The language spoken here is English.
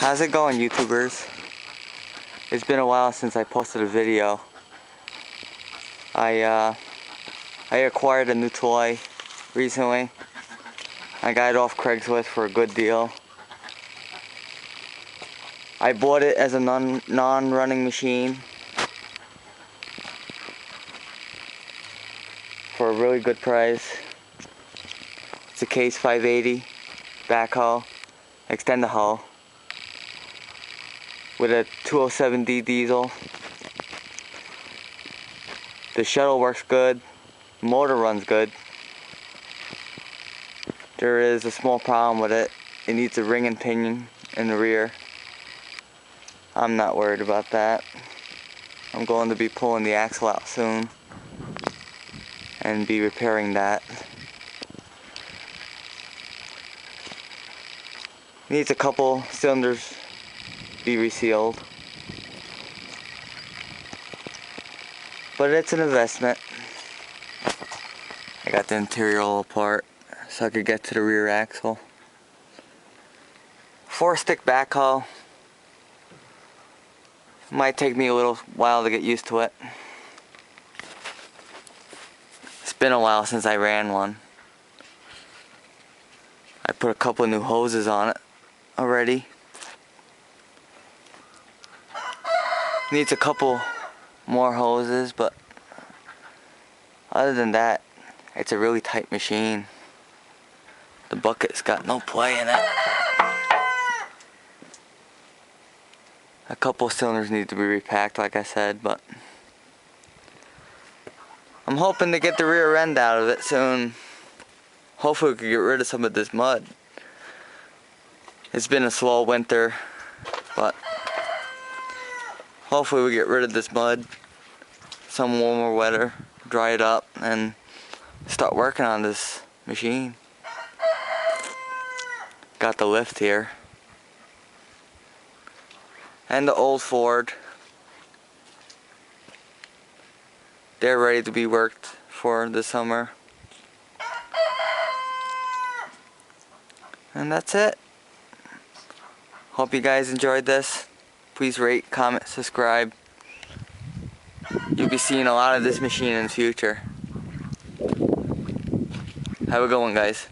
How's it going, YouTubers? It's been a while since I posted a video. I acquired a new toy recently. I got it off Craigslist for a good deal. I bought it as a non-running machine for a really good price. It's a Case 580 Backhoe, Extendahoe, with a 207D diesel. The shuttle works good, motor runs good. There is a small problem with it. It needs a ring and pinion in the rear. I'm not worried about that. I'm going to be pulling the axle out soon and be repairing that. Needs a couple cylinders be resealed, but it's an investment. I got the interior all apart so I could get to the rear axle. 4-stick backhoe. Might take me a little while to get used to it. It's been a while since I ran one. I put a couple of new hoses on it already. Needs a couple more hoses, but other than that, it's a really tight machine. The bucket's got no play in it. A couple cylinders need to be repacked, like I said, but I'm hoping to get the rear end out of it soon. Hopefully we can get rid of some of this mud. It's been a slow winter, but hopefully we get rid of this mud, some warmer weather, dry it up, and start working on this machine. Got the lift here. And the old Ford. They're ready to be worked for the summer. And that's it. Hope you guys enjoyed this. Please rate, comment, subscribe. You'll be seeing a lot of this machine in the future. Have a good one, guys.